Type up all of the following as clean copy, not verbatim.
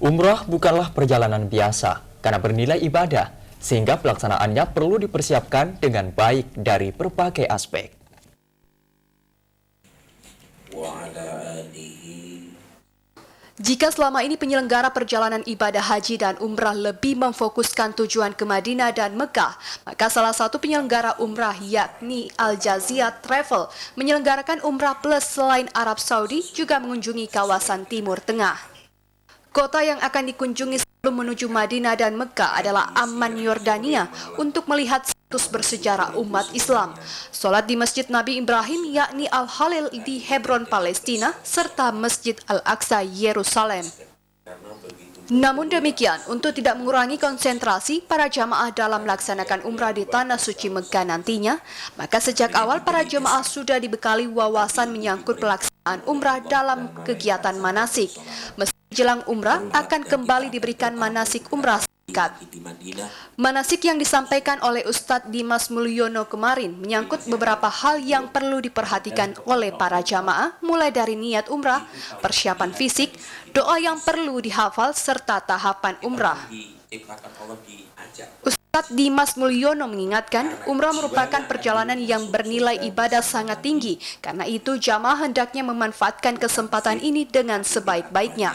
Umrah bukanlah perjalanan biasa karena bernilai ibadah, sehingga pelaksanaannya perlu dipersiapkan dengan baik dari berbagai aspek. Jika selama ini penyelenggara perjalanan ibadah haji dan umrah lebih memfokuskan tujuan ke Madinah dan Mekah, maka salah satu penyelenggara umrah yakni Al Jaziah Travel menyelenggarakan umrah plus selain Arab Saudi juga mengunjungi kawasan Timur Tengah. Kota yang akan dikunjungi sebelum menuju Madinah dan Mekah adalah Amman, Yordania untuk melihat situs bersejarah umat Islam, sholat di Masjid Nabi Ibrahim yakni Al-Halil di Hebron, Palestina, serta Masjid Al-Aqsa, Yerusalem. Namun demikian, untuk tidak mengurangi konsentrasi para jamaah dalam melaksanakan umrah di Tanah Suci Mekah nantinya, maka sejak awal para jamaah sudah dibekali wawasan menyangkut pelaksanaan umrah dalam kegiatan manasik. Jelang umrah akan kembali diberikan manasik umrah singkat. Manasik yang disampaikan oleh Ustadz Dimas Mulyono kemarin menyangkut beberapa hal yang perlu diperhatikan oleh para jamaah, mulai dari niat umrah, persiapan fisik, doa yang perlu dihafal, serta tahapan umrah. Ustadz Dimas Mulyono mengingatkan, umrah merupakan perjalanan yang bernilai ibadah sangat tinggi. Karena itu, jamaah hendaknya memanfaatkan kesempatan ini dengan sebaik-baiknya.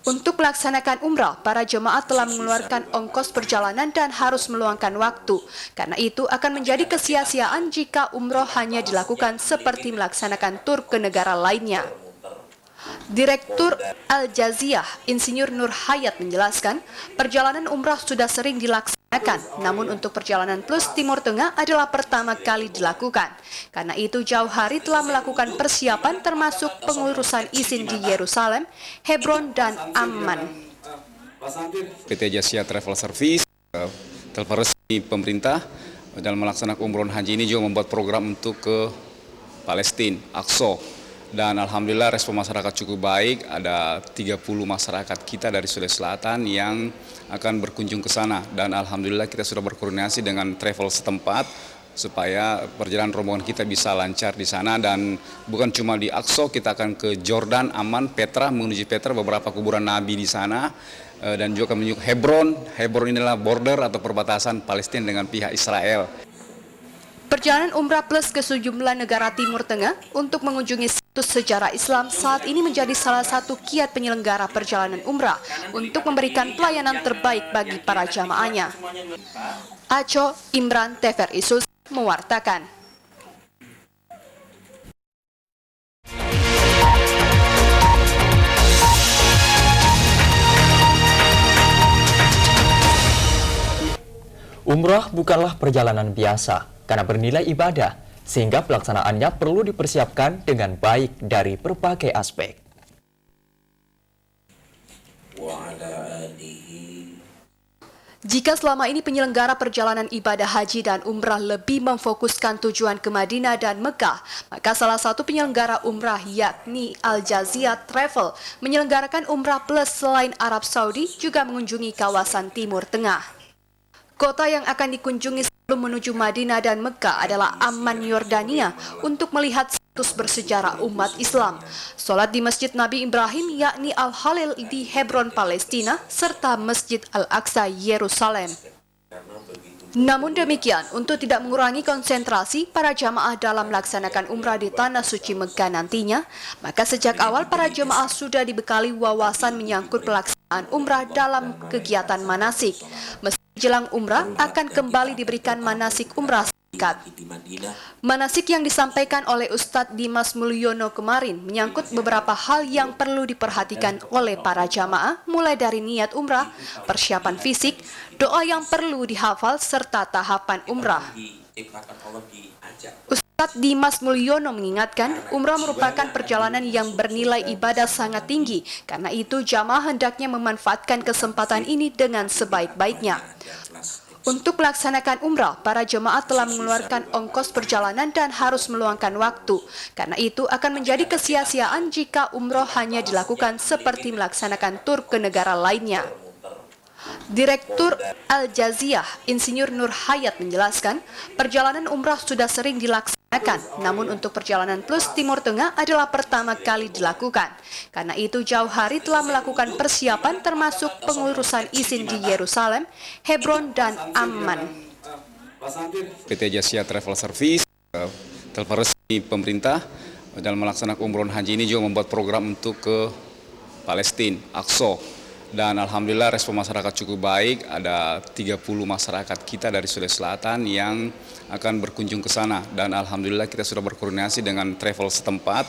Untuk melaksanakan umrah, para jemaah telah mengeluarkan ongkos perjalanan dan harus meluangkan waktu. Karena itu akan menjadi kesia-siaan jika umrah hanya dilakukan seperti melaksanakan tur ke negara lainnya. Direktur Al Jaziah, Insinyur Nur Hayat menjelaskan, perjalanan umrah sudah sering dilaksanakan, namun untuk perjalanan plus Timur Tengah adalah pertama kali dilakukan. Karena itu jauh hari telah melakukan persiapan termasuk pengurusan izin di Yerusalem, Hebron, dan Amman. PT Jaziah Travel Service telepon resmi pemerintah dalam melaksanakan umroh haji ini juga membuat program untuk ke Palestina, Aqsa. Dan alhamdulillah respon masyarakat cukup baik, ada 30 masyarakat kita dari Sulawesi Selatan yang akan berkunjung ke sana. Dan alhamdulillah kita sudah berkoordinasi dengan travel setempat supaya perjalanan rombongan kita bisa lancar di sana. Dan bukan cuma di Aqsa, kita akan ke Jordan, Amman, Petra, menuju Petra, beberapa kuburan Nabi di sana. Dan juga menuju Hebron. Hebron inilah border atau perbatasan Palestina dengan pihak Israel. Perjalanan umrah plus ke sejumlah negara Timur Tengah untuk mengunjungi situs sejarah Islam saat ini menjadi salah satu kiat penyelenggara perjalanan umrah untuk memberikan pelayanan terbaik bagi para jamaahnya. Aco Imran, TVRI Sus, mewartakan. Umrah bukanlah perjalanan biasa karena bernilai ibadah, sehingga pelaksanaannya perlu dipersiapkan dengan baik dari berbagai aspek. Jika selama ini penyelenggara perjalanan ibadah haji dan umrah lebih memfokuskan tujuan ke Madinah dan Mekah, maka salah satu penyelenggara umrah yakni Al Jaziah Travel menyelenggarakan umrah plus selain Arab Saudi juga mengunjungi kawasan Timur Tengah. Kota yang akan dikunjungi sebelum menuju Madinah dan Mekah adalah Amman, Yordania untuk melihat situs bersejarah umat Islam, sholat di Masjid Nabi Ibrahim yakni Al-Halil di Hebron, Palestina, serta Masjid Al-Aqsa, Yerusalem. Namun demikian, untuk tidak mengurangi konsentrasi para jamaah dalam melaksanakan umrah di Tanah Suci Mekah nantinya, maka sejak awal para jamaah sudah dibekali wawasan menyangkut pelaksanaan umrah dalam kegiatan manasik. Jelang umrah akan kembali diberikan manasik umrah singkat. Manasik yang disampaikan oleh Ustadz Dimas Mulyono kemarin menyangkut beberapa hal yang perlu diperhatikan oleh para jamaah, mulai dari niat umrah, persiapan fisik, doa yang perlu dihafal, serta tahapan umrah. Ustadz Dimas Mulyono mengingatkan, umrah merupakan perjalanan yang bernilai ibadah sangat tinggi. Karena itu, jamaah hendaknya memanfaatkan kesempatan ini dengan sebaik-baiknya. Untuk melaksanakan umrah, para jemaah telah mengeluarkan ongkos perjalanan dan harus meluangkan waktu. Karena itu akan menjadi kesia-siaan jika umrah hanya dilakukan seperti melaksanakan tur ke negara lainnya. Direktur Al Jaziah, Insinyur Nur Hayat menjelaskan, perjalanan umrah sudah sering dilaksanakan, Namun untuk perjalanan plus Timur Tengah adalah pertama kali dilakukan. Karena itu jauh hari telah melakukan persiapan termasuk pengurusan izin di Yerusalem, Hebron, dan Amman. PT Jasia Travel Service telepon resmi pemerintah dalam melaksanakan umroh haji ini juga membuat program untuk ke Palestina, Aqsa. Dan alhamdulillah respon masyarakat cukup baik, ada 30 masyarakat kita dari Sulawesi Selatan yang akan berkunjung ke sana. Dan alhamdulillah kita sudah berkoordinasi dengan travel setempat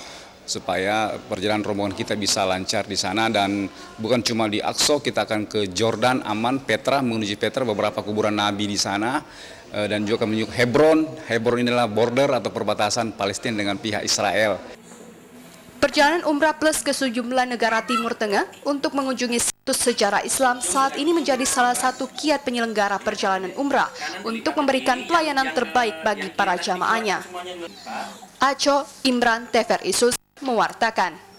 supaya perjalanan rombongan kita bisa lancar di sana. Dan bukan cuma di Aqsa, kita akan ke Jordan, Amman, Petra, menuju Petra, beberapa kuburan Nabi di sana. Dan juga menuju Hebron. Hebron inilah border atau perbatasan Palestina dengan pihak Israel. Perjalanan umrah plus ke sejumlah negara Timur Tengah untuk mengunjungi situs sejarah Islam saat ini menjadi salah satu kiat penyelenggara perjalanan umrah untuk memberikan pelayanan terbaik bagi para jamaahnya. Aco Imran TVRI Sus mewartakan.